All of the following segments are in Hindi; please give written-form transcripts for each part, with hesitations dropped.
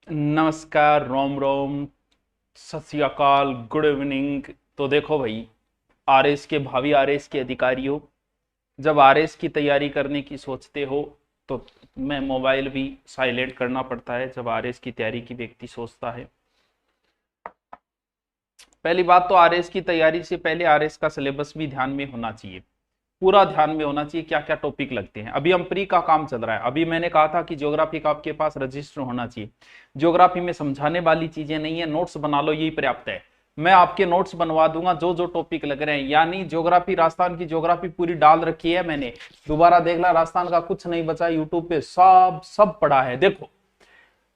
नमस्कार, रोम रोम, सत श्री अकाल, गुड इवनिंग। तो देखो भाई, आरएस के भावी आरएस के अधिकारियों, जब आरएस की तैयारी करने की सोचते हो तो मैं मोबाइल भी साइलेंट करना पड़ता है जब आरएस की तैयारी की व्यक्ति सोचता है। पहली बात तो आरएस की तैयारी से पहले आरएस का सिलेबस भी ध्यान में होना चाहिए, पूरा ध्यान में होना चाहिए। क्या क्या टॉपिक लगते हैं, अभी हम प्री का काम चल रहा है। अभी मैंने कहा था कि ज्योग्राफी का आपके पास रजिस्टर होना चाहिए। ज्योग्राफी में समझाने वाली चीजें नहीं है, नोट्स बना लो, यही पर्याप्त है। मैं आपके नोट्स बनवा दूंगा जो जो टॉपिक लग रहे हैं। यानी ज्योग्राफी, राजस्थान की ज्योग्राफी पूरी डाल रखी है मैंने। दोबारा देख ला, राजस्थान का कुछ नहीं बचा, यूट्यूब पे सब सब पड़ा है। देखो,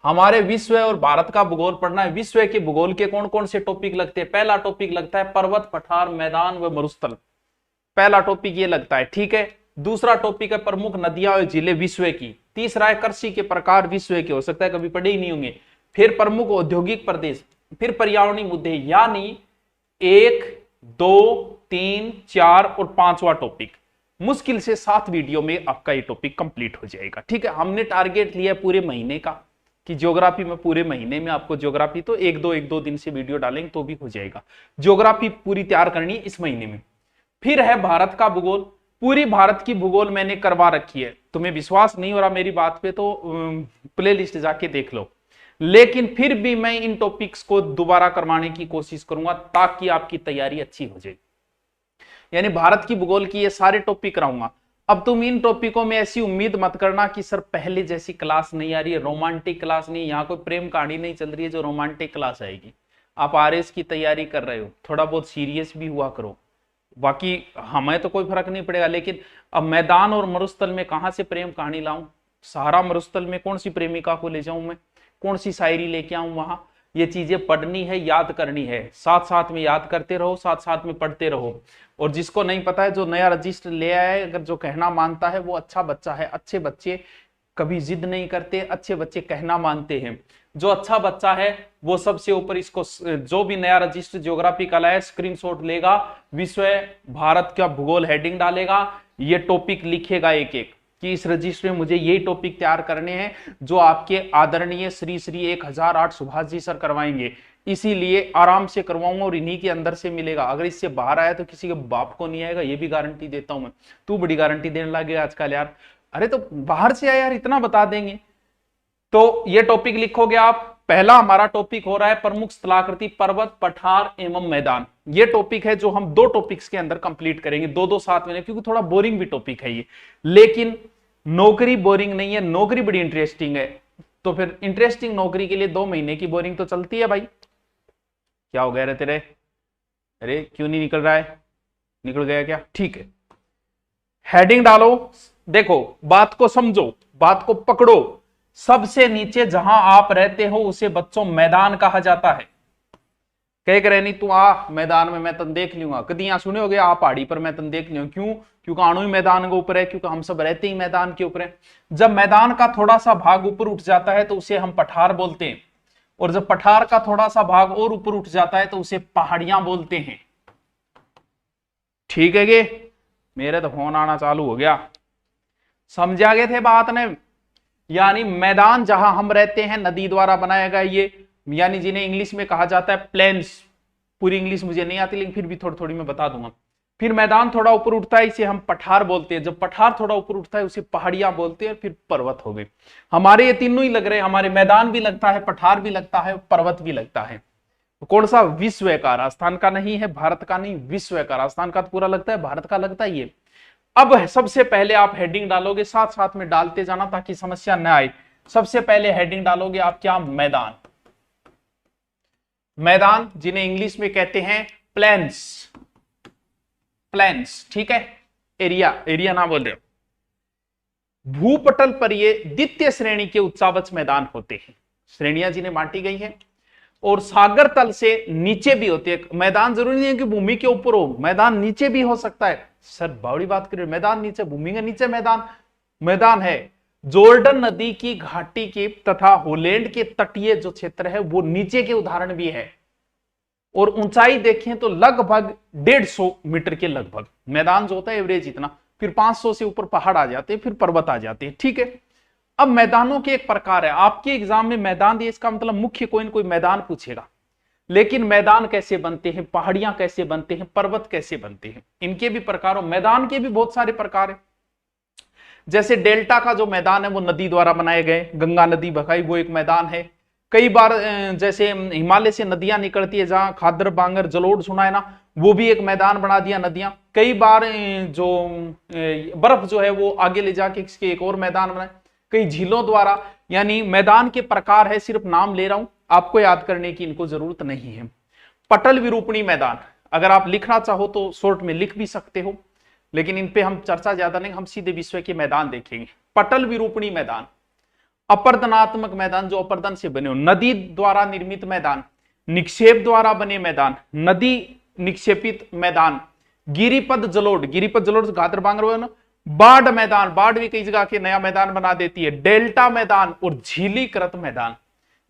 हमारे विश्व और भारत का भूगोल पढ़ना है। विश्व के भूगोल के कौन कौन से टॉपिक लगते हैं? पहला टॉपिक लगता है पर्वत, पठार, मैदान व मरुस्थल। पहला टॉपिक ये लगता है, ठीक है। दूसरा टॉपिक है प्रमुख नदियां और जिले विश्व की। तीसरा है कृषि के प्रकार विश्व के, हो सकता है कभी पढ़े ही नहीं होंगे। फिर प्रमुख औद्योगिक प्रदेश, फिर पर्यावरणीय मुद्दे। यानी 1, 2, 3, 4 और 5वां टॉपिक। मुश्किल से 7 वीडियो में आपका ये टॉपिक कंप्लीट हो जाएगा, ठीक है। हमने टारगेट लिया पूरे महीने का कि ज्योग्राफी में पूरे महीने में आपको ज्योग्राफी तो एक दो दिन से वीडियो डालेंगे तो भी हो जाएगा। ज्योग्राफी पूरी तैयार करनी है इस महीने में। फिर है भारत का भूगोल। पूरी भारत की भूगोल मैंने करवा रखी है। तुम्हें विश्वास नहीं हो रहा मेरी बात पे तो प्ले लिस्ट जाके देख लो। लेकिन फिर भी मैं इन टॉपिक्स को दोबारा करवाने की कोशिश करूंगा ताकि आपकी तैयारी अच्छी हो जाए। यानी भारत की भूगोल की ये सारे टॉपिक कराऊंगा। अब तुम इन टॉपिकों में ऐसी उम्मीद मत करना कि सर पहले जैसी क्लास नहीं आ रही है, रोमांटिक क्लास नहीं, यहाँ कोई प्रेम कहानी नहीं चल रही है जो रोमांटिक क्लास आएगी। आप आरएस की तैयारी कर रहे हो, थोड़ा बहुत सीरियस भी हुआ करो। बाकी हमें तो कोई फर्क नहीं पड़ेगा, लेकिन अब मैदान और मरुस्थल में कहां से प्रेम कहानी लाऊं? सहारा मरुस्थल में कौन सी प्रेमिका को ले जाऊं मैं? कौन सी शायरी लेके आऊं वहां? ये चीजें पढ़नी है, याद करनी है। साथ साथ में याद करते रहो, साथ साथ में पढ़ते रहो। और जिसको नहीं पता है, जो नया रजिस्टर ले आया है, अगर जो कहना मानता है वो अच्छा बच्चा है। अच्छे बच्चे कभी जिद नहीं करते, अच्छे बच्चे कहना मानते हैं। जो अच्छा बच्चा है वो सबसे ऊपर इसको, जो भी नया रजिस्टर ज्योग्राफी का लाया, स्क्रीनशॉट लेगा, विश्व भारत का भूगोल हेडिंग डालेगा, ये टॉपिक लिखेगा एक एक कि इस रजिस्टर में मुझे ये टॉपिक तैयार करने हैं जो आपके आदरणीय श्री श्री 1008 सुभाष जी सर करवाएंगे। इसीलिए आराम से करवाऊंगा और इन्हीं के अंदर से मिलेगा। अगर इससे बाहर आया तो किसी के बाप को नहीं आएगा, ये भी गारंटी देता हूं मैं। तू बड़ी गारंटी देने लगे आजकल यार। अरे तो बाहर से आया यार, इतना बता देंगे। तो ये टॉपिक लिखोगे आप। पहला हमारा टॉपिक हो रहा है प्रमुख स्थलाकृति पर्वत, पठार एवं मैदान। ये टॉपिक है जो हम 2 टॉपिक्स के अंदर कंप्लीट करेंगे, 2-2 साथ में, क्योंकि थोड़ा बोरिंग भी टॉपिक है ये। लेकिन नौकरी बोरिंग नहीं है, नौकरी बड़ी इंटरेस्टिंग है। तो फिर इंटरेस्टिंग नौकरी के लिए 2 महीने की बोरिंग तो चलती है भाई। क्या हो गया रे तेरे? अरे क्यों नहीं निकल रहा है? निकल गया क्या? ठीक है, हेडिंग डालो। देखो, बात को समझो, बात को पकड़ो। सबसे नीचे जहां आप रहते हो उसे बच्चों मैदान कहा जाता है। कह करे नहीं तू आ मैदान में, मैं तन देख लूंगा। कभी यहां सुने हो गया आ पहाड़ी पर मैं तन देख लूंगा? क्यों? क्योंकि आणु ही मैदान के ऊपर है, क्योंकि हम सब रहते ही मैदान के ऊपर है। जब मैदान का थोड़ा सा भाग ऊपर उठ जाता है तो उसे हम पठार बोलते हैं, और जब पठार का थोड़ा सा भाग और ऊपर उठ जाता है तो उसे पहाड़ियां बोलते हैं। ठीक है गे? मेरे तो फोन आना चालू हो गया। समझा गए थे बात ने? यानी मैदान जहां हम रहते हैं, नदी द्वारा बनाया गया ये, यानी जिन्हें इंग्लिश में कहा जाता है प्लेन्स। पूरी इंग्लिश मुझे नहीं आती लेकिन फिर भी थोड़ी थोड़ी मैं बता दूंगा। फिर मैदान थोड़ा ऊपर उठता है, इसे हम पठार बोलते हैं। जब पठार थोड़ा ऊपर उठता है उसे पहाड़ियां बोलते हैं, फिर पर्वत हो गए। हमारे ये तीनों ही लग रहे हैं, हमारे मैदान भी लगता है, पठार भी लगता है, पर्वत भी लगता है। कौन सा? विश्व का, राजस्थान का नहीं है, भारत का नहीं, विश्व का। राजस्थान का तो पूरा लगता है, भारत का लगता है ये। अब सबसे पहले आप हेडिंग डालोगे, साथ साथ में डालते जाना ताकि समस्या न आए। सबसे पहले हेडिंग डालोगे आप क्या? मैदान। मैदान जिन्हें इंग्लिश में कहते हैं प्लेन्स। प्लेन्स, ठीक है। एरिया, एरिया ना बोल रहे हो। भूपटल पर ये द्वितीय श्रेणी के उच्चावच मैदान होते हैं। श्रेणियां जिन्हें बांटी गई है, और सागर तल से नीचे भी होते हैं। मैदान जरूरी नहीं है कि भूमि के ऊपर हो, मैदान नीचे भी हो सकता है। सर बड़ी बात करिए, मैदान नीचे, भूमि के नीचे मैदान। मैदान है जॉर्डन नदी की घाटी के तथा होलैंड के तटीय जो क्षेत्र है वो नीचे के उदाहरण भी है। और ऊंचाई देखें तो लगभग 150 मीटर के लगभग मैदान जो होता है, एवरेज इतना। फिर 500 से ऊपर पहाड़ आ जाते हैं, फिर पर्वत आ जाते हैं, ठीक है। अब मैदानों के एक प्रकार है, आपके एग्जाम में मैदान दिए इसका मतलब मुख्य कोई न कोई मैदान पूछेगा, लेकिन मैदान कैसे बनते हैं, पहाड़ियां कैसे बनते हैं, पर्वत कैसे बनते हैं, इनके भी प्रकारों, मैदान के भी बहुत सारे प्रकार है। जैसे डेल्टा का जो मैदान है वो नदी द्वारा बनाए गए, गंगा नदी बहाई वो एक मैदान है। कई बार जैसे हिमालय से नदियां निकलती है, जहां खादर बांगर जलोढ़ सुना है ना, वो भी एक मैदान बना दिया नदियां। कई बार जो बर्फ जो है वो आगे ले जाके इसके एक और मैदान बनाए, कई झीलों द्वारा। यानी मैदान के प्रकार है, सिर्फ नाम ले रहा हूं, आपको याद करने की इनको जरूरत नहीं है। पटल विरूपणी मैदान, अगर आप लिखना चाहो तो शॉर्ट में लिख भी सकते हो, लेकिन इन पे हम चर्चा ज्यादा नहीं, हम सीधे विश्व के मैदान देखेंगे। पटल विरूपणी मैदान, अपर्दनात्मक मैदान जो अपर्दन से बने हो, नदी द्वारा निर्मित मैदान, निक्षेप द्वारा बने मैदान, नदी निक्षेपित मैदान, गिरिपद जलोढ़, गिरिपद जलोढ़ घातर बांगर, बाढ़ मैदान, बाढ़ भी कई जगह के नया मैदान बना देती है, डेल्टा मैदान और झीलीकृत मैदान।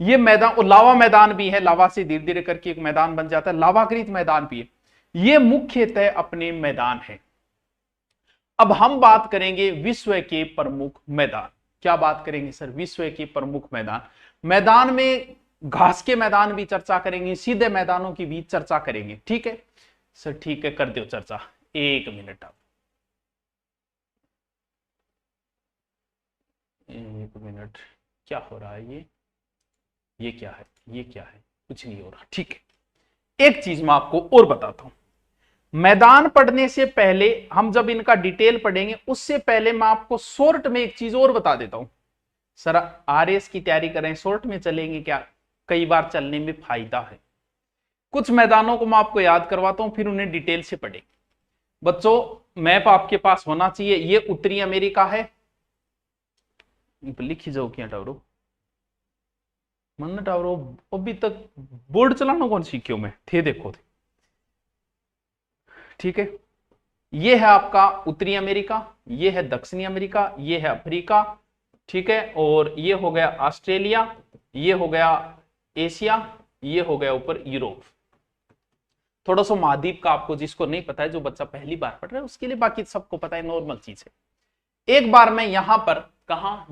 ये मैदान, और लावा मैदान भी है, लावा से धीरे धीरे करके एक मैदान बन जाता है, लावाकृत मैदान भी है। ये मुख्यतः अपने मैदान है। अब हम बात करेंगे विश्व के प्रमुख मैदान। क्या बात करेंगे सर? विश्व के प्रमुख मैदान। मैदान में घास के मैदान भी चर्चा करेंगे, सीधे मैदानों की भी चर्चा करेंगे, ठीक है सर? ठीक है, कर दो चर्चा। एक मिनट, आप एक मिनट, क्या हो रहा है? ये क्या है? ये क्या है? कुछ नहीं हो रहा, ठीक है। एक चीज मैं आपको और बताता हूं, मैदान पढ़ने से पहले, हम जब इनका डिटेल पढ़ेंगे उससे पहले मैं आपको शॉर्ट में एक चीज और बता देता हूं। सर आरएस की तैयारी करें, शॉर्ट में चलेंगे क्या? कई बार चलने में फायदा है। कुछ मैदानों को मैं आपको याद करवाता हूं, फिर उन्हें डिटेल से पढ़ेंगे। बच्चों मैप आपके पास होना चाहिए। ये उत्तरी अमेरिका है, लिखी जाओ क्या टावरो मन टावरो, अभी तक बोर्ड चलाना कौन सीखियो मैं थे, देखो थे, ठीक है। ये है आपका उत्तरी अमेरिका, ये है दक्षिणी अमेरिका, ये है अफ्रीका, ठीक है, और ये हो गया ऑस्ट्रेलिया, ये हो गया एशिया, ये हो गया ऊपर यूरोप। थोड़ा सा महाद्वीप का आपको जिसको नहीं पता है, जो बच्चा पहली बार पढ़ रहा है उसके लिए, बाकी सबको पता है, नॉर्मल चीज है। एक बार मैं यहां पर, कहा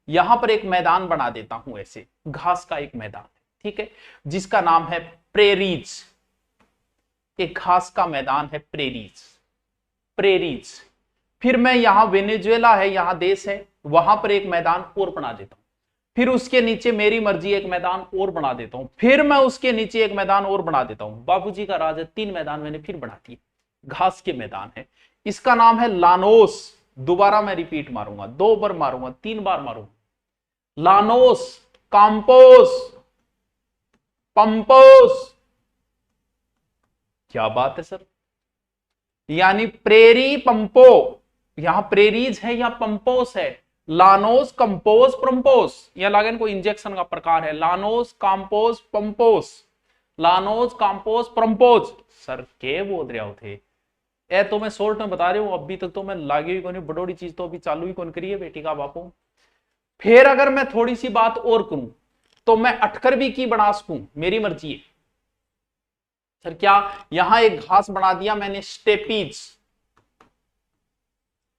यहां पर एक मैदान बना देता हूं, ऐसे घास का एक मैदान, ठीक है, जिसका नाम है प्रेरीज। एक घास का मैदान है प्रेरीज। फिर मैं यहां वेनेजुएला है, यहां देश है, वहां पर एक मैदान और बना देता हूं। फिर उसके नीचे मेरी मर्जी एक मैदान और बना देता हूं। फिर मैं उसके नीचे एक मैदान और बना देता हूं। बाबूजी का राज है, 3 मैदान मैंने फिर बना दिए, घास के मैदान है। इसका नाम है लानोस। दोबारा मैं रिपीट मारूंगा, 2 बार मारूंगा, 3 बार मारूंगा। लानोस, काम्पोस, पंपोस। क्या बात है सर? यानी प्रेरी पंपो, यहां प्रेरीज है या पंपोस है। लानोस, कंपोस, प्रम्पोस, यह लागन कोई इंजेक्शन का प्रकार है। लानोस, काम्पोस, पंपोस, लानोस, काम्पोस, प्रम्पोस। सर के बोल रहे हो थे? ए तो मैं शॉर्ट में बता रही हूं, अभी तक तो मैं लागी ही कौन, बड़ोड़ी चीज तो अभी चालू ही कौन करी है बेटी का बापू। फिर अगर मैं थोड़ी सी बात और करूं तो मैं अटकर भी की बना सकूं, मेरी मर्जी है। सर क्या? यहां एक घास बना दिया मैंने, स्टेपीज,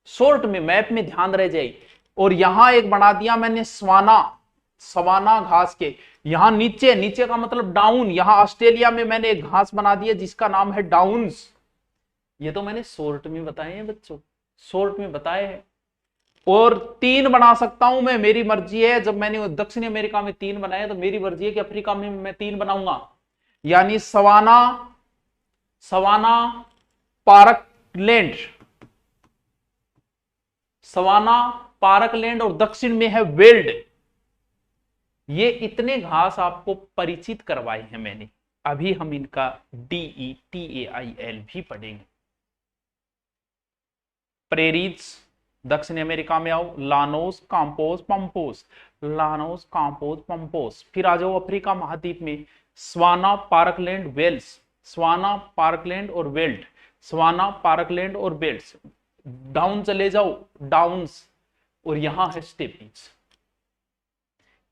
शॉर्ट में मैप में ध्यान रह जाए। और यहां एक बना दिया मैंने सवाना, सवाना घास के। यहां नीचे, नीचे का मतलब डाउन, यहां ऑस्ट्रेलिया में मैंने एक घास बना दिया जिसका नाम है डाउन्स। ये तो मैंने शॉर्ट में बताए हैं बच्चों, शॉर्ट में बताए हैं। और 3 बना सकता हूं मैं, मेरी मर्जी है। जब मैंने दक्षिणी अमेरिका में 3 बनाए तो मेरी मर्जी है कि अफ्रीका में मैं 3 बनाऊंगा। यानी savanna, savanna parkland, savanna parkland, और दक्षिण में है वेल्ड। ये इतने घास आपको परिचित करवाए हैं मैंने। अभी हम इनका DETAIL भी पढ़ेंगे। प्रेरीज, दक्षिण अमेरिका में आओ, लानोस, काम्पोस, पंपोस, लानोस, काम्पोस, पंपोस। फिर आ जाओ अफ्रीका महाद्वीप में, sauna, parkland, Wales, sauna, parkland और वेल्ड, स्वाना, पार्कलैंड और वेल्स। डाउन चले जाओ, डाउन्स, और यहां है स्टेपीज।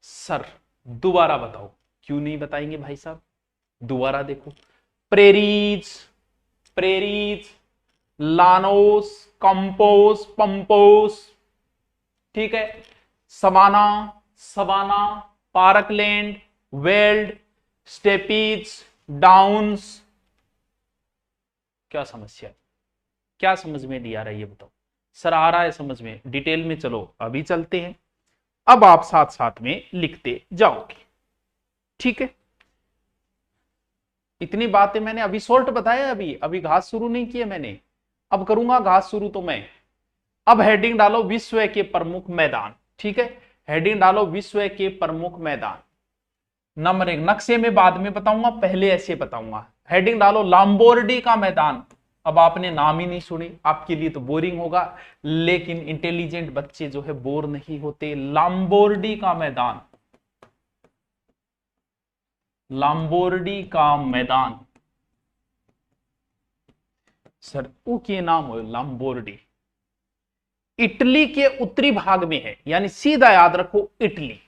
सर दोबारा बताओ, क्यों नहीं बताएंगे भाई साहब? दोबारा देखो, prairies, prairies, llanos, campos, pampas, ठीक है, savanna, savanna, parkland, veld, steppes, downs. क्या समस्या है, क्या समझ में नहीं आ रहा है ये बताओ। सर आ रहा है समझ में, डिटेल में चलो अभी चलते हैं। अब आप साथ साथ में लिखते जाओगे, ठीक है। इतनी बातें मैंने अभी शॉर्ट बताया, अभी अभी घास शुरू नहीं किए मैंने, अब करूंगा घास शुरू तो मैं। अब हेडिंग डालो विश्व के प्रमुख मैदान, ठीक है। हेडिंग डालो विश्व के प्रमुख मैदान। नंबर 1, नक्शे में बाद में बताऊंगा, पहले ऐसे बताऊंगा। हेडिंग डालो लाम्बोर्डी का मैदान। अब आपने नाम ही नहीं सुने, आपके लिए तो बोरिंग होगा, लेकिन इंटेलिजेंट बच्चे जो है बोर नहीं होते। लाम्बोर्डी का मैदान, लाम्बोर्डी का मैदान। सर वो के नाम हो लाम्बोर्डी, इटली के उत्तरी भाग में है, यानी सीधा याद रखो इटली,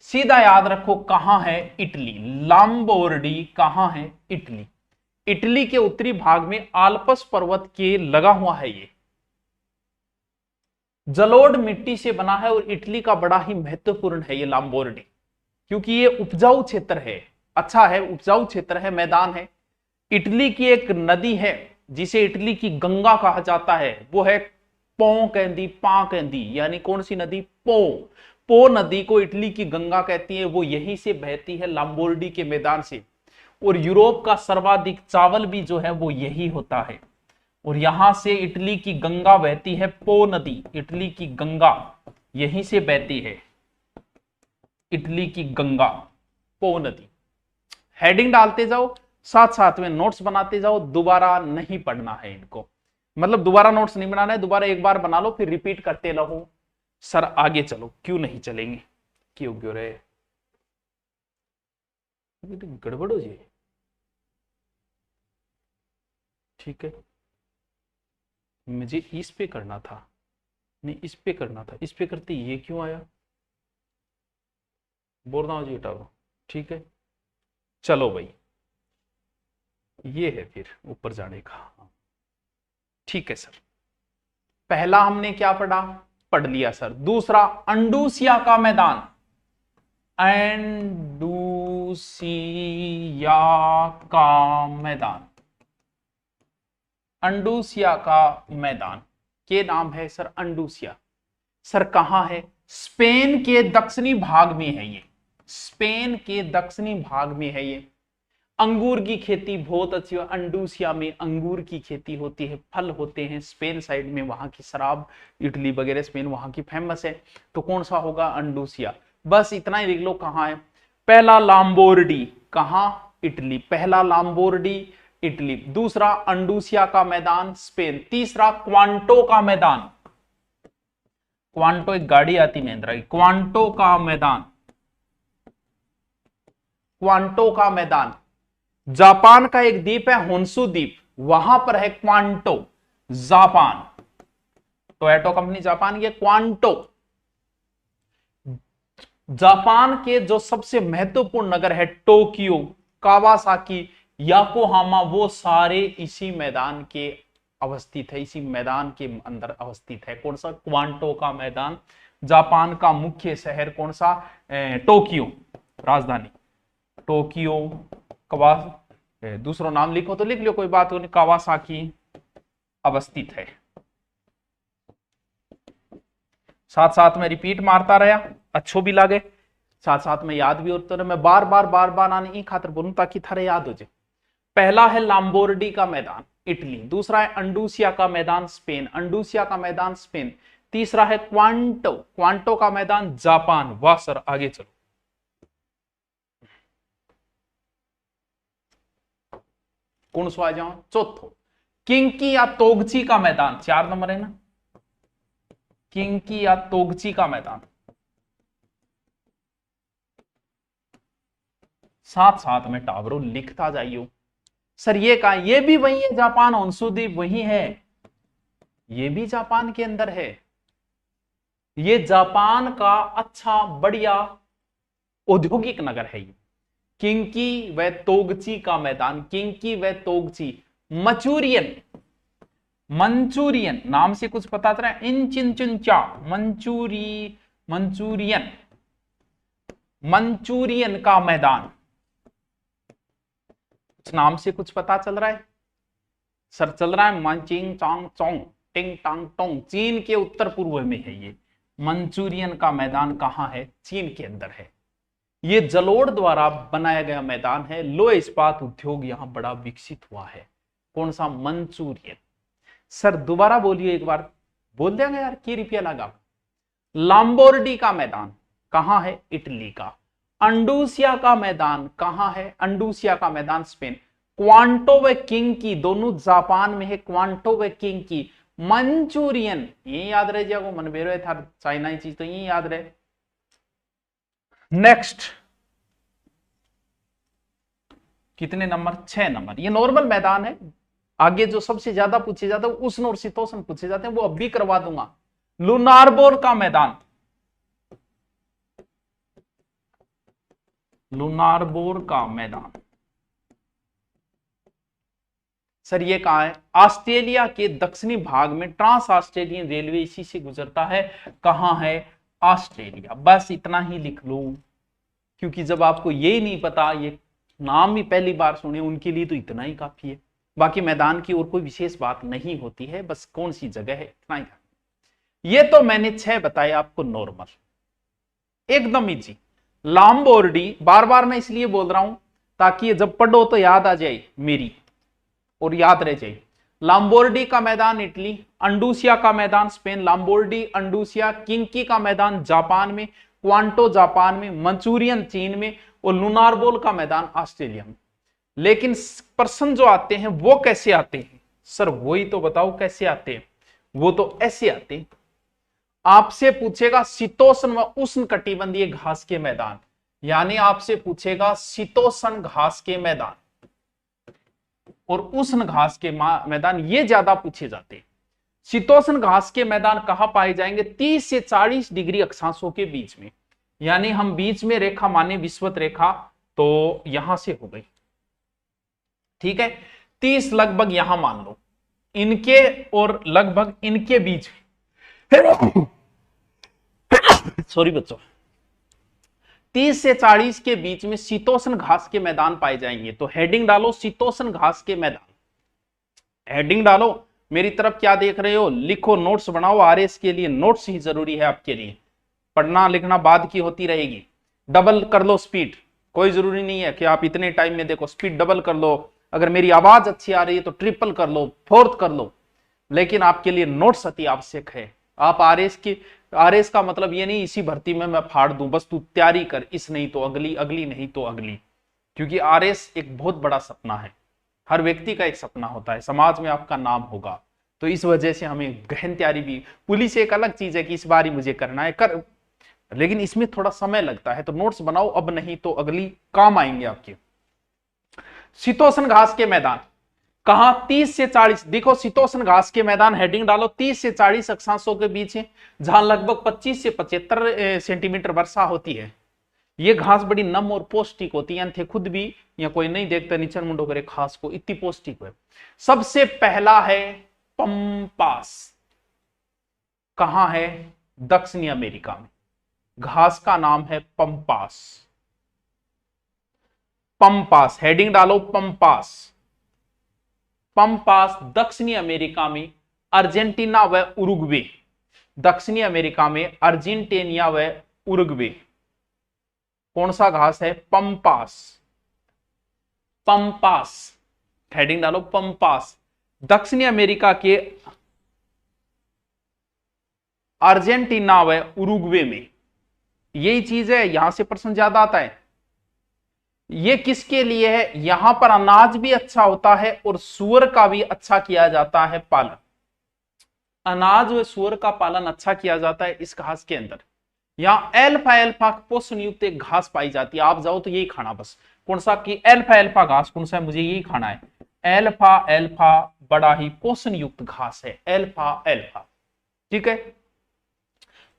सीधा याद रखो कहां है इटली। लाम्बोर्डी कहां है इटली, इटली के उत्तरी भाग में आल्पस पर्वत के लगा हुआ है। ये जलोढ़ मिट्टी से बना है और इटली का बड़ा ही महत्वपूर्ण है ये लाम्बोर्डी, क्योंकि ये उपजाऊ क्षेत्र है, अच्छा है, उपजाऊ क्षेत्र है, मैदान है। इटली की एक नदी है जिसे इटली की गंगा कहा जाता है, वो है पो कैंदी, पा कैंदी, यानी कौन सी नदी, पो नदी को इटली की गंगा कहती है, वो यहीं से बहती है लाम्बोर्डी के मैदान से। और यूरोप का सर्वाधिक चावल भी जो है वो यही होता है, और यहां से इटली की गंगा बहती है, पो नदी, इटली की गंगा यहीं से बहती है, इटली की गंगा, पो नदी। हेडिंग डालते जाओ, साथ साथ में नोट्स बनाते जाओ, दोबारा नहीं पढ़ना है इनको, मतलब दोबारा नोट्स नहीं बनाना है, दोबारा एक बार बना लो फिर रिपीट करते रहो। सर आगे चलो, क्यों नहीं चलेंगे, क्यों क्यों रहे, गड़बड़ हो जाए, ठीक है। मुझे इस पे करना था, नहीं इस पे करना था, इस पे करते ये क्यों आया, बोल रहा हूं जी, हटाओ, ठीक है। चलो भाई, ये है फिर ऊपर जाने का, ठीक है सर। पहला हमने क्या पढ़ा, पढ़ लिया सर। दूसरा, अंडूसिया का मैदान, अंडूसिया का मैदान, अंडूसिया का मैदान के नाम है सर अंडूसिया। सर कहां है, स्पेन के दक्षिणी भाग में है ये, स्पेन के दक्षिणी भाग में है ये। अंगूर की खेती बहुत अच्छी है, अंडूसिया में अंगूर की खेती होती है, फल होते हैं। स्पेन साइड में वहां की शराब, इटली वगैरह स्पेन वहां की फेमस है, तो कौन सा होगा, अंडूसिया। बस इतना ही लिख लो कहां है। पहला लाम्बोर्डी, कहां, इटली, पहला लाम्बोर्डी इटली। दूसरा अंडूसिया का मैदान, स्पेन। तीसरा क्वांटो का मैदान, क्वांटो एक गाड़ी आती महिंद्रा की, क्वांटो का मैदान, क्वांटो का मैदान। जापान का एक द्वीप है होन्सु द्वीप, वहां पर है क्वांटो, जापान, टोयोटा कंपनी जापान की, क्वांटो। जापान के जो सबसे महत्वपूर्ण नगर है टोक्यो, कावासाकी, याकोहामा, वो सारे इसी मैदान के अवस्थित है, इसी मैदान के अंदर अवस्थित है। कौन सा, क्वांटो का मैदान। जापान का मुख्य शहर कौन सा, टोक्यो, राजधानी टोक्यो। दूसरा नाम लिखो तो लिख लो, कोई बात नहीं, कावासाकी अवस्थित है। साथ साथ में रिपीट मारता रहा, अच्छो भी लगे, साथ साथ में याद भी होता रहे। मैं बार बार आने खातर बोलूं ताकि थारे याद हो जाए। पहला है लाम्बोर्डी का मैदान, इटली। दूसरा है अंडूसिया का मैदान, स्पेन, अंडूसिया का मैदान, स्पेन। तीसरा है क्वांटो, क्वांटो का मैदान, जापान। वाह सर, आगे चलो। कौन सा आ जाओ, चौथो, किंकी या तोगची का मैदान, 4 नंबर है ना, किंकी या तोगची का मैदान। साथ साथ में टावरों लिखता जाइयो। सर ये कहा, ये भी वही है, जापान होन्सु द्वीप वही है, ये भी जापान के अंदर है। ये जापान का अच्छा बढ़िया औद्योगिक नगर है ये। किंकी व तोगची का मैदान, किंकी व तोगची। मंचूरियन, मंचूरियन नाम से कुछ पता चला, इन चिन चिन चा, मंचूरी, मंचूरियन, मंचूरियन का मैदान। इस नाम से कुछ पता चल रहा है सर? चल रहा है मंचिंग चांग चोंग टिंग टांग टोंग, चीन के उत्तर पूर्व में है ये। मंचूरियन का मैदान कहां है? चीन के अंदर है। ये जलोढ़ द्वारा बनाया गया मैदान है। लोह इस्पात उद्योग यहां बड़ा विकसित हुआ है। कौन सा? मंचूरियन। सर दोबारा बोलिए एक बार, बोल देंगे यार, की रुपया लगा। लाम्बोर्डी का मैदान कहां है? इटली का। अंडूसिया का मैदान कहां है? अंडूसिया का मैदान स्पेन। क्वांटो व किंग की दोनों जापान में है। क्वांटो व किंग की। मंचूरियन ये याद रहे जाओ, मनबेरो था चाइना ही चीज तो ये याद रहे। नेक्स्ट कितने नंबर? 6 नंबर। ये नॉर्मल मैदान है। आगे जो सबसे ज्यादा पूछे जाते हैं उष्ण और शीतोष्ण पूछे जाते हैं, वो अब भी करवा दूंगा। लुनारबोर का मैदान, लुनारबोर का मैदान सर ये कहां है? ऑस्ट्रेलिया के दक्षिणी भाग में। ट्रांस ऑस्ट्रेलियन रेलवे इसी से गुजरता है। कहां है? ऑस्ट्रेलिया। बस इतना ही लिख लो, क्योंकि जब आपको ये नहीं पता, ये नाम ही पहली बार सुने, उनके लिए तो इतना ही काफी है। बाकी मैदान की और कोई विशेष बात नहीं होती है, बस कौन सी जगह है इतना ही। ये तो मैंने 6 बताए आपको नॉर्मल, एकदम इजी। लाम्बोर्डी बार बार मैं इसलिए बोल रहा हूं ताकि जब पढ़ो तो याद आ जाए मेरी और याद रह जाए। लाम्बोर्डी का मैदान इटली, अंडूसिया का मैदान स्पेन, लाम्बोर्डी अंडूसिया, किंकी का मैदान जापान में, क्वांटो जापान में, मंचूरियन चीन में और लुनारबोर का मैदान ऑस्ट्रेलिया में। लेकिन प्रश्न जो आते हैं वो कैसे आते हैं? सर वही तो बताओ कैसे आते हैं। वो तो ऐसे आते हैं, आपसे पूछेगा शीतोष्ण व उष्ण कटिबंधीय घास के मैदान, यानी आपसे पूछेगा शीतोष्ण घास के मैदान और उष्ण घास के मैदान, ये ज्यादा पूछे जाते हैं। शीतोष्ण घास के मैदान कहां पाए जाएंगे? 30 से 40 डिग्री अक्षांशों के बीच में, यानी हम बीच में रेखा माने विषुवत रेखा, तो यहां से हो गई, ठीक है। 30 लगभग यहां मान लो, इनके और लगभग इनके बीच सॉरी बच्चों, 30 से 40 के बीच में शीतोष्ण घास के मैदान पाए जाएंगे। तो हेडिंग डालो शीतोष्ण घास के मैदान, हेडिंग डालो। मेरी तरफ क्या देख रहे हो? लिखो, नोट्स बनाओ। आरएस के लिए नोट्स ही जरूरी है आपके लिए, पढ़ना लिखना बाद की होती रहेगी। डबल कर लो स्पीड, कोई जरूरी नहीं है कि आप इतने टाइम में देखो, स्पीड डबल कर लो। अगर मेरी आवाज अच्छी आ रही है तो ट्रिपल कर लो, फोर्थ कर लो, लेकिन आपके लिए नोट्स अति आवश्यक है। आप आरएस का मतलब ये नहीं इसी भर्ती में मैं फाड़ दूं, बस तू तैयारी कर, इस नहीं तो अगली, अगली नहीं तो अगली, क्योंकि आरएस एक बहुत बड़ा सपना है। हर व्यक्ति का एक सपना होता है, समाज में आपका नाम होगा, तो इस वजह से हमें गहन तैयारी भी। पुलिस एक अलग चीज है कि इस बार ही मुझे करना है, कर, लेकिन इसमें थोड़ा समय लगता है, तो नोट्स बनाओ, अब नहीं तो अगली काम आएंगे आपके। शीतोष्ण घास के मैदान कहां? 30 से 40, देखो शीतोष्ण घास के मैदान, हेडिंग डालो, 30 से 40 अक्षांशों के बीच है, जहां लगभग 25 से 75 सेंटीमीटर वर्षा होती है। ये घास बड़ी नम और पौष्टिक होती है, थे खुद भी या कोई नहीं देखता नीचे मुंडो करे घास को, इतनी पौष्टिक है। सबसे पहला है पंपास, कहां है? दक्षिणी अमेरिका में। घास का नाम है पंपास, पंपास, हेडिंग डालो पंपास। पंपास दक्षिणी अमेरिका में अर्जेंटीना व उरुग्वे, दक्षिणी अमेरिका में अर्जेंटीना व उरुग्वे। कौन सा घास है? पंपास, पंपास, हेडिंग डालो पंपास। दक्षिणी अमेरिका के अर्जेंटीना व उरुग्वे में, यही चीज है, यहां से प्रश्न ज्यादा आता है। ये किसके लिए है? यहां पर अनाज भी अच्छा होता है और सूअर का भी अच्छा किया जाता है पालन, अनाज व सूअर का पालन अच्छा किया जाता है इस घास के अंदर। यहाँ एल्फा एल्फा पोषण युक्त एक घास पाई जाती है, आप जाओ तो यही खाना बस। कौन सा? कि एल्फा एल्फा घास कौन सा है? मुझे यही खाना है। एल्फा एल्फा बड़ा ही पोषण युक्त घास है, एल्फा एल्फा, ठीक है।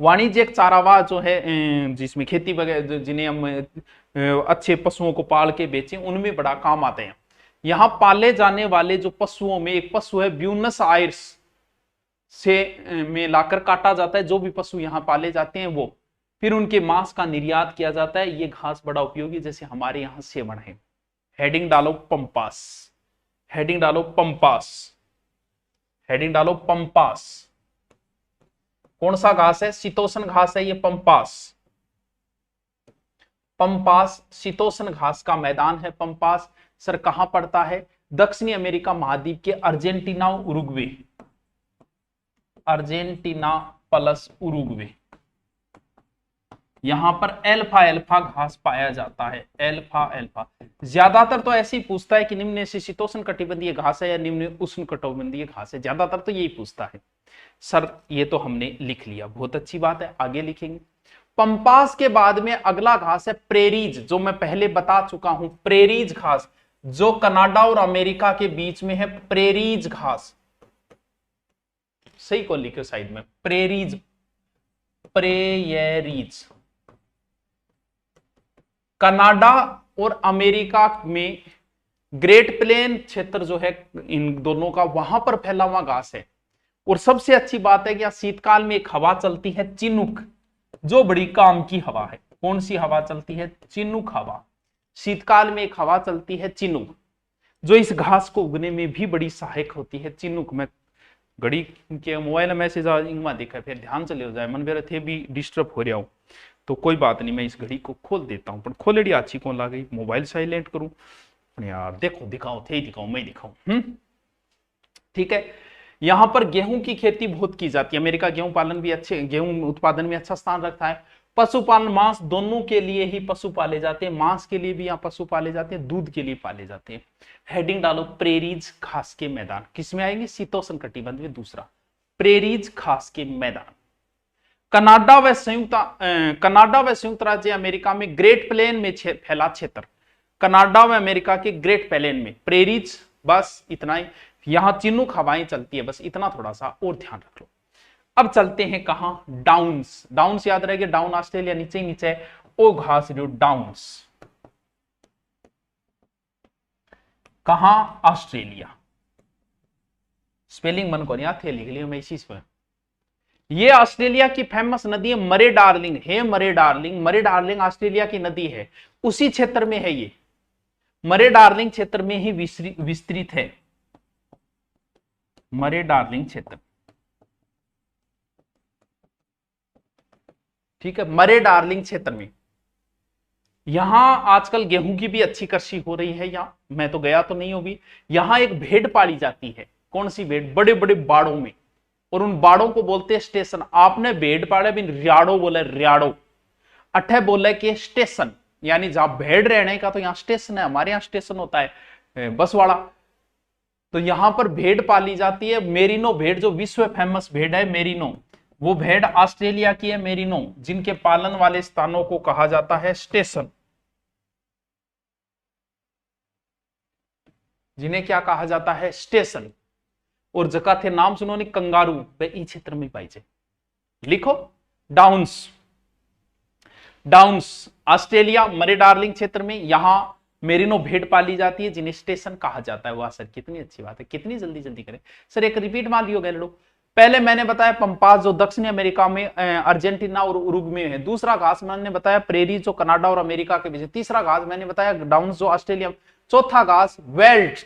वाणिज्यिक चारावाह जो है, जिसमें खेती वगैरह, जिन्हें हम अच्छे पशुओं को पाल के बेचें, उनमें बड़ा काम आते हैं। यहाँ पाले जाने वाले जो पशुओं में एक पशु है ब्यूनस आयर्स से में लाकर काटा जाता है, जो भी पशु यहाँ पाले जाते हैं वो। फिर उनके मांस का निर्यात किया जाता है। ये घास बड़ा उपयोगी, जैसे हमारे यहां सेवण है। हेडिंग डालो पंपास, हेडिंग डालो पंपास, हेडिंग डालो पंपास। कौन सा घास है? शीतोष्ण घास है ये पंपास। पंपास शीतोष्ण घास का मैदान है पंपास। सर कहां पड़ता है? दक्षिणी अमेरिका महाद्वीप के Argentina Uruguay, Argentina plus Uruguay, यहां पर एल्फा एल्फा घास पाया जाता है। एल्फा एल्फा ज्यादातर तो ऐसे ही पूछता है कि निम्न शीतोष्ण कटिबंधीय घास है या निम्न उष्ण कटिबंधीय घास है, ज्यादातर तो यही पूछता है। सर ये तो हमने लिख लिया, बहुत अच्छी बात है, आगे लिखेंगे। पंपास के बाद में अगला घास है प्रेरीज, जो मैं पहले बता चुका हूं। प्रेरीज घास जो कनाडा और अमेरिका के बीच में है, प्रेरीज घास। सही को लिखो साइड में, प्रेरीज, प्रेयरीज। कनाडा और अमेरिका में ग्रेट प्लेन क्षेत्र जो है इन दोनों का, वहां पर फैला हुआ घास है। और सबसे अच्छी बात है कि शीतकाल में एक हवा चलती है चिनुक, जो बड़ी काम की हवा है। कौन सी हवा चलती है? चिनुक हवा। शीतकाल में एक हवा चलती है चिनुक, जो इस घास को उगने में भी बड़ी सहायक होती है। चिनुक में घड़ी के मोबाइल मैसेज देखा, फिर ध्यान चले जाए, मन मेरे थे भी डिस्टर्ब हो रहा हूं, तो कोई बात नहीं, मैं इस घड़ी को खोल देता हूं। पर खोलेड़ी अच्छी कौन ला गई, मोबाइल साइलेंट करूं यार। देखो दिखाओ थे, दिखाओ मैं दिखाऊं। ठीक है। यहां पर गेहूं की खेती बहुत की जाती है। अमेरिका गेहूं पालन भी अच्छे, गेहूं उत्पादन में अच्छा स्थान रखता है। पशुपालन, मांस दोनों के लिए ही पशु पाले जाते हैं। मांस के लिए भी यहाँ पशु पाले जाते हैं, दूध के लिए पाले जाते हैं। हेडिंग डालो प्रेरीज घास के मैदान। किसमें आएंगे? शीतोष्ण कटिबंध में। दूसरा प्रेरीज घास के मैदान। कनाडा व संयुक्त राज्य अमेरिका में ग्रेट प्लेन में फैला क्षेत्र। कनाडा व अमेरिका के ग्रेट प्लेन में प्रेरीज, बस इतना ही। यहां चिनुक हवाएं चलती है, बस इतना थोड़ा सा और ध्यान रख लो। अब चलते हैं कहां? डाउन्स। डाउन्स याद रहेगा, डाउन ऑस्ट्रेलिया नीचे ही नीचे है, ओ घास जो डाउन्स। कहां? ऑस्ट्रेलिया। स्पेलिंग मन को याद थे, लिख लिया मैं इसी पर। ये ऑस्ट्रेलिया की फेमस नदी है मरे डार्लिंग, है मरे डार्लिंग। मरे डार्लिंग ऑस्ट्रेलिया की नदी है, उसी क्षेत्र में है ये। मरे डार्लिंग क्षेत्र में ही विस्तृत है, मरे डार्लिंग क्षेत्र। ठीक है, मरे डार्लिंग क्षेत्र में। यहां आजकल गेहूं की भी अच्छी कृषि हो रही है। यहां मैं तो गया तो नहीं हूं भी। यहां एक भेड़ पाली जाती है। कौन सी भेड़? बड़े बड़े बाड़ों में, और उन बाड़ों को बोलते हैं स्टेशन। आपने भेड़ पाले भी रियाड़ो बोला, रियाड़ो। अठे बोले कि स्टेशन, यानी जहां भेड़ रहने का, तो यहां स्टेशन है। हमारे यहां स्टेशन होता है बस वाला। तो यहां पर भेड़ पाली जाती है। मेरिनो भेड़ जो विश्व फेमस भेड़ है, मेरिनो, वो भेड़ ऑस्ट्रेलिया की है, मेरिनो, जिनके पालन वाले स्थानों को कहा जाता है स्टेशन। जिन्हें क्या कहा जाता है? स्टेशन। और जगह थे नाम सुनो नहीं, कंगारू, वे इस क्षेत्र में पाई जाए। लिखो डाउन्स। डाउन्स ऑस्ट्रेलिया मरे डार्लिंग क्षेत्र में, यहां मेरिनो भेड़ पाली जाती है, जिन्हें स्टेशन कहा जाता है। वाह सर कितनी अच्छी बात है, कितनी जल्दी जल्दी करें सर। एक रिपीट मार लियो गैलडो। पहले मैंने बताया पंपास जो दक्षिणी अमेरिका में अर्जेंटीना और उरुग्वे में है। दूसरा घास मैंने बताया प्रेरी जो कनाडा और अमेरिका के बीच है। तीसरा घास मैंने बताया डाउन्स जो ऑस्ट्रेलिया। चौथा घास वेल्ड।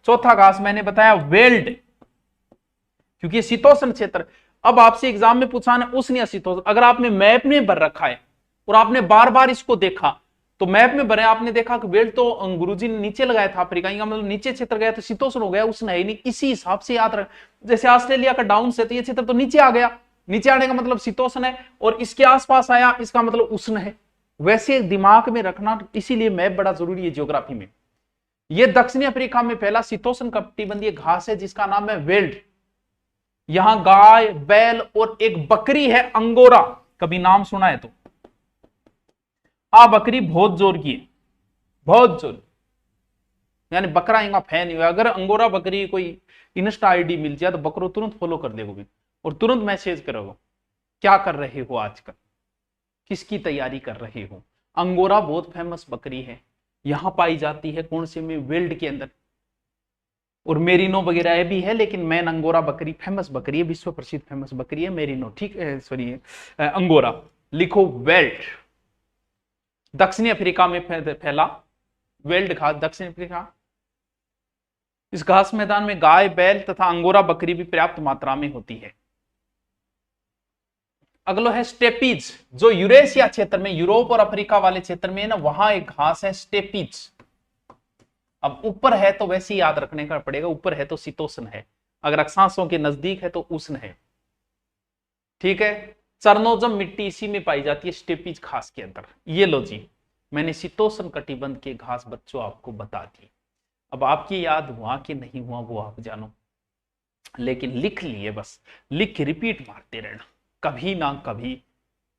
चौथा घास मैंने बताया वेल्ड, क्योंकि शीतोष्ण क्षेत्र। अब आपसे एग्जाम में पूछा ना उष्ण या शीतोष्ण, अगर आपने मैप में भर रखा है और आपने बार बार इसको देखा, तो मैप में भरे आपने देखा कि वेल्ड तो गुरुजी ने नीचे लगाया था अफ्रीका का, मतलब नीचे क्षेत्र गया तो शीतोष्ण हो गया, उष्ण है नहीं। इसी हिसाब से याद रख, जैसे ऑस्ट्रेलिया का डाउन से, तो ये क्षेत्र तो नीचे आ गया, नीचे आने का मतलब शीतोष्ण है, और इसके आसपास आया इसका मतलब उष्ण है। वैसे दिमाग में रखना, इसीलिए मैप बड़ा जरूरी है ज्योग्राफी में। यह दक्षिणी अफ्रीका में पहला शीतोष्ण कटिबंधीय घास है जिसका नाम है वेल्ड। यहां गाय, बैल और एक बकरी है अंगोरा, कभी नाम सुना है तो? बकरी बहुत जोर की है, बहुत जोर, यानी बकरा इंगा फैन ही। अगर अंगोरा बकरी कोई इंस्टा आईडी मिल जाए तो बकरो तुरंत फॉलो कर देगा और तुरंत मैसेज करोगे क्या कर रहे हो आजकल, किसकी तैयारी कर रहे हो। अंगोरा बहुत फेमस बकरी है, यहां पाई जाती है कौन से में? वेल्ड के अंदर। और मेरिनो वगैरह भी है, लेकिन मैन अंगोरा बकरी फेमस बकरी है, विश्व प्रसिद्ध फेमस बकरी है मेरिनो। ठीक है, सॉरी अंगोरा। लिखो वेल्ड, दक्षिणी अफ्रीका में फैला वेल्ड घास दक्षिण अफ्रीका। इस घास मैदान में गाय, बैल तथा अंगोरा बकरी भी पर्याप्त मात्रा में होती है। अगलो है स्टेपीज, जो यूरेशिया क्षेत्र में, यूरोप और अफ्रीका वाले क्षेत्र में है ना, वहां एक घास है स्टेपीज। अब ऊपर है तो वैसे ही याद रखने का पड़ेगा, ऊपर है तो शीतोष्ण है, अगर अक्षांशों के नजदीक है तो उष्ण है। ठीक है, चरनोजम मिट्टी इसी में पाई जाती है, स्टेपीज घास के अंदर। ये लो जी, मैंने शीतोष्ण कटिबंध के घास बच्चों आपको बता दी। अब आपकी याद हुआ कि नहीं हुआ वो आप जानो, लेकिन लिख लिए, बस लिख के रिपीट मारते रहना, कभी ना कभी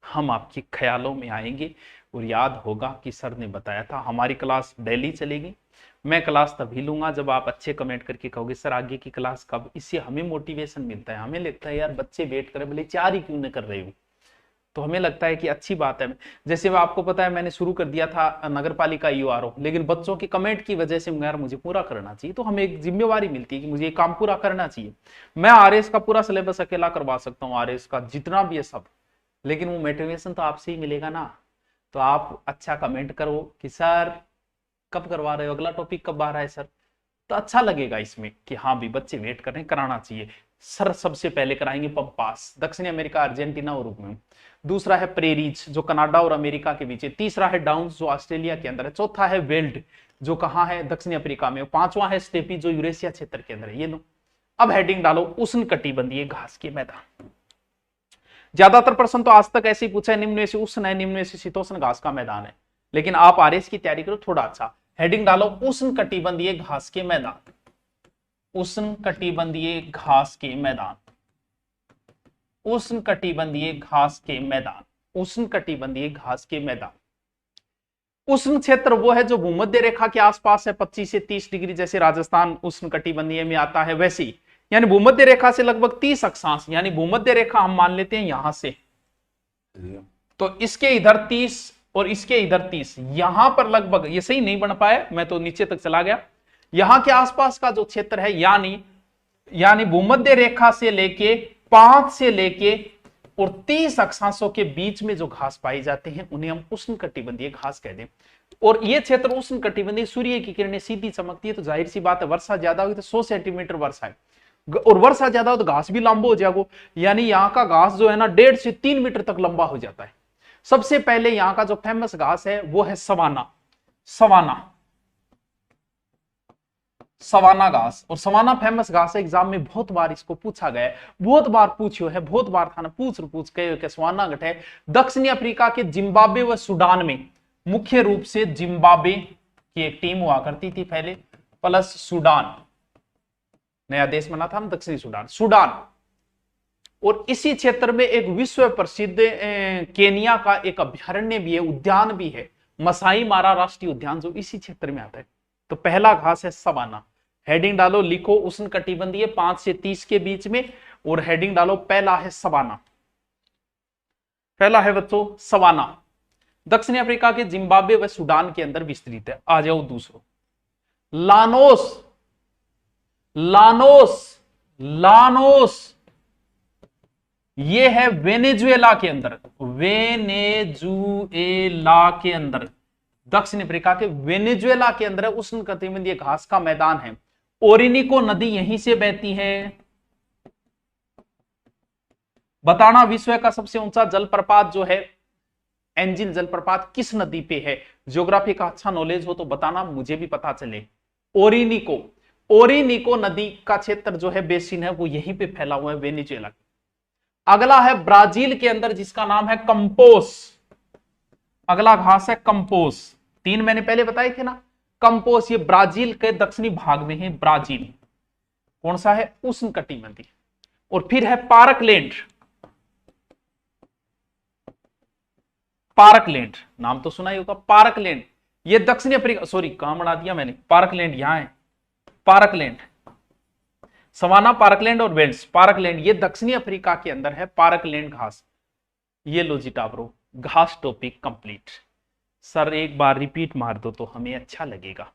हम आपके ख्यालों में आएंगे और याद होगा कि सर ने बताया था। हमारी क्लास डेली चलेगी, मैं क्लास तभी लूंगा जब आप अच्छे कमेंट करके कहोगे सर आगे की क्लास कब। इससे हमें मोटिवेशन मिलता है, हमें लगता है यार बच्चे वेट करें, भले 4 ही क्यों न कर रहे हो, तो हमें लगता है कि अच्छी बात है। जैसे वो आपको पता है मैंने शुरू कर दिया था नगर पालिका यूआरओ, लेकिन बच्चों के कमेंट की वजह से यार मुझे पूरा करना चाहिए, तो हमें एक जिम्मेवारी मिलती है कि मुझे ये काम पूरा करना चाहिए। मैं आरएस का पूरा सिलेबस अकेला करवा सकता हूँ, आरएस का जितना भी है सब, लेकिन वो मोटिवेशन तो आपसे ही मिलेगा ना। तो आप अच्छा कमेंट करो कि सर कब करवा रहे हो, अगला टॉपिक कब आ रहा है सर, तो अच्छा लगेगा इसमें कि हाँ भी बच्चे वेट कर रहे हैं, कराना चाहिए। सर सबसे पहले कराएंगे पंपास, दक्षिणी अमेरिका, अर्जेंटीना और उरुग्वे। दूसरा है प्रेरीज, जो कनाडा और अमेरिका के बीच है। तीसरा है डाउन्स, जो ऑस्ट्रेलिया के अंदर है। चौथा है वेल्ड, जो कहाँ है, दक्षिणी अफ्रीका में। पांचवा है स्टेपी, जो यूरेशिया क्षेत्र के अंदर है। ये लो, अब हेडिंग डालो, उष्ण कटिबंधीय घास के मैदान। ज्यादातर प्रश्न तो आज तक ऐसे ही पूछा है, निम्न में से उष्ण है, निम्न में से शीतोष्ण घास का मैदान है, लेकिन आप आरएस की तैयारी करो थोड़ा अच्छा। हेडिंग डालो, उष्ण कटिबंधीय घास के मैदान, उष्ण कटिबंधीय घास के मैदान, उष्ण कटिबंधीय घास के मैदान, उष्ण कटिबंधीय घास के मैदान। उष्ण क्षेत्र वो है जो भूमध्य रेखा के आसपास है, 25 से 30 डिग्री, जैसे राजस्थान उष्ण कटिबंधीय में आता है वैसे ही, यानी भूमध्य रेखा से लगभग 30 अक्षांश, यानी भूमध्य रेखा हम मान लेते हैं यहां से, तो इसके इधर 30 और इसके इधर 30, यहां पर लगभग, ये सही नहीं बन पाया, मैं तो नीचे तक चला गया, यहां के आसपास का जो क्षेत्र है, यानी भूमध्य रेखा से लेके 5 से लेके और 30 अक्षांशों के बीच में जो घास पाई जाते हैं उन्हें हम उष्ण कटिबंधीय घास कहते हैं। और ये क्षेत्र उष्ण कटिबंधीय, सूर्य की किरणें सीधी चमकती है, तो जाहिर सी बात है वर्षा ज्यादा होगी तो 100 सेंटीमीटर वर्षा है, और वर्षा ज्यादा हो तो घास भी लंबा हो जाएगा, यानी यहाँ का घास जो है ना 1.5 से 3 मीटर तक लंबा हो जाता है। सबसे पहले यहाँ का जो फेमस घास है वो है सवाना, सवाना घास, और सवाना फेमस घास है, एग्जाम में बहुत बार इसको पूछा गया है, बहुत बार पूछो है, बहुत बार था ना, पूछ के सवाना घट है। दक्षिणी अफ्रीका के जिम्बाब्वे व सूडान में, मुख्य रूप से जिम्बाब्वे की एक टीम हुआ करती थी पहले, प्लस सूडान, नया देश बना था ना दक्षिणी सूडान। और इसी क्षेत्र में एक विश्व प्रसिद्ध केनिया का एक अभ्यारण्य भी है, उद्यान भी है, मसाई मारा राष्ट्रीय उद्यान, जो इसी क्षेत्र में आता है। तो पहला घास है सवाना। हेडिंग डालो, लिखो उष्ण कटिबंधीय 5 से 30 के बीच में, और हेडिंग डालो पहला है सवाना, पहला है बच्चों सवाना, दक्षिणी अफ्रीका के जिम्बाब्वे व सूडान के अंदर विस्तृत है। आ जाओ दूसरो, लानोस, ये है वेनेजुएला के अंदर, दक्षिण अफ्रीका के वेनेजुएला के अंदर उष्ण कटिबंधीय घास का मैदान है। ओरिनिको नदी यहीं से बहती है। बताना विश्व का सबसे ऊंचा जलप्रपात जो है एंजिल जलप्रपात किस नदी पे है। ज्योग्राफी का अच्छा नॉलेज हो तो बताना, मुझे भी पता चले। ओरिनिको नदी का क्षेत्र जो है बेसिन है वो यहीं पे फैला हुआ है वेनेजुएला। अगला है ब्राजील के अंदर जिसका नाम है कंपोस, अगला घास है कंपोस, 3 मैंने पहले बताए थे ना कंपोस, ये ब्राजील के दक्षिणी भाग में है। ब्राजील कौन सा है, उष्ण कटिबंधीय। और फिर है पार्कलैंड, नाम तो सुना ही होगा, पार्कलैंड, ये दक्षिणी अफ्रीका, सॉरी कहां बना दिया मैंने, पार्कलैंड यहां है, पार्कलैंड, सवाना, पार्कलैंड और वेल्स। पार्कलैंड ये दक्षिणी अफ्रीका के अंदर है, पार्कलैंड घास। ये लो जी टाबरो, घास टॉपिक कंप्लीट। सर एक बार रिपीट मार दो तो हमें अच्छा लगेगा।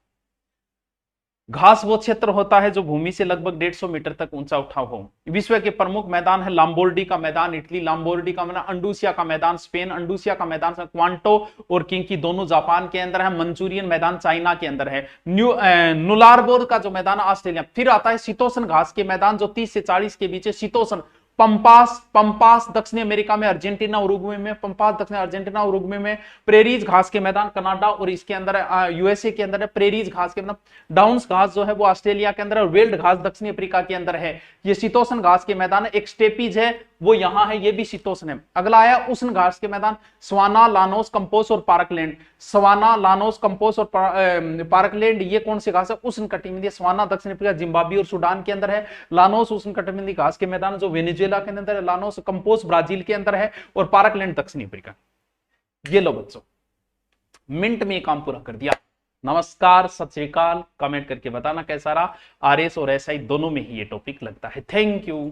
घास वो क्षेत्र होता है जो भूमि से लगभग 150 मीटर तक ऊंचा उठा हो। विश्व के प्रमुख मैदान है लाम्बोर्डी का मैदान इटली, लाम्बोर्डी का मैदान, अंडुसिया का मैदान स्पेन, अंडुसिया का मैदान क्वांटो और किंकी दोनों जापान के अंदर है, मंचूरियन मैदान चाइना के अंदर है, नुलारबोर का जो मैदान ऑस्ट्रेलिया। फिर आता है शीतोष्ण घास के मैदान जो 30 से 40 के बीच है, शीतोष्ण पंपास, पंपास दक्षिण अमेरिका में, अर्जेंटीना और उरुग्वे में, पंपास दक्षिण अर्जेंटीना और उरुग्वे में, प्रेरीज घास के मैदान कनाडा और इसके अंदर यूएसए के अंदर है, प्रेरीज घास के मैदान। डाउन्स घास जो है वो ऑस्ट्रेलिया के अंदर है, वेल्ड घास दक्षिण अफ्रीका के अंदर है। ये शीतोष्ण घास के मैदान है। एक स्टेपीज है वो यहां है, ये भी शीतोष्ण है। अगला आया उष्ण घास के मैदान, सवाना, लानोस, कंपोस और पार्कलैंड। सवाना, लानोस, कंपोस और पार्कलैंड ये कौन सी घास है? उष्ण कटिबंधीय। सवाना दक्षिण अफ्रीका, जिम्बाब्वे और सूडान के अंदर है। लानोस उष्ण कटिबंधीय घास के मैदान जो वेनेजुएला के अंदर है। लानोस, कंपोस ब्राजील के अंदर है और पार्कलैंड दक्षिण अफ्रीका। ये लो बच्चों, मिनट में काम पूरा कर दिया। नमस्कार, सत श्री अकाल। कमेंट करके बताना कैसा रहा। आरएस और एसआई दोनों में ही ये टॉपिक लगता है। Thank you.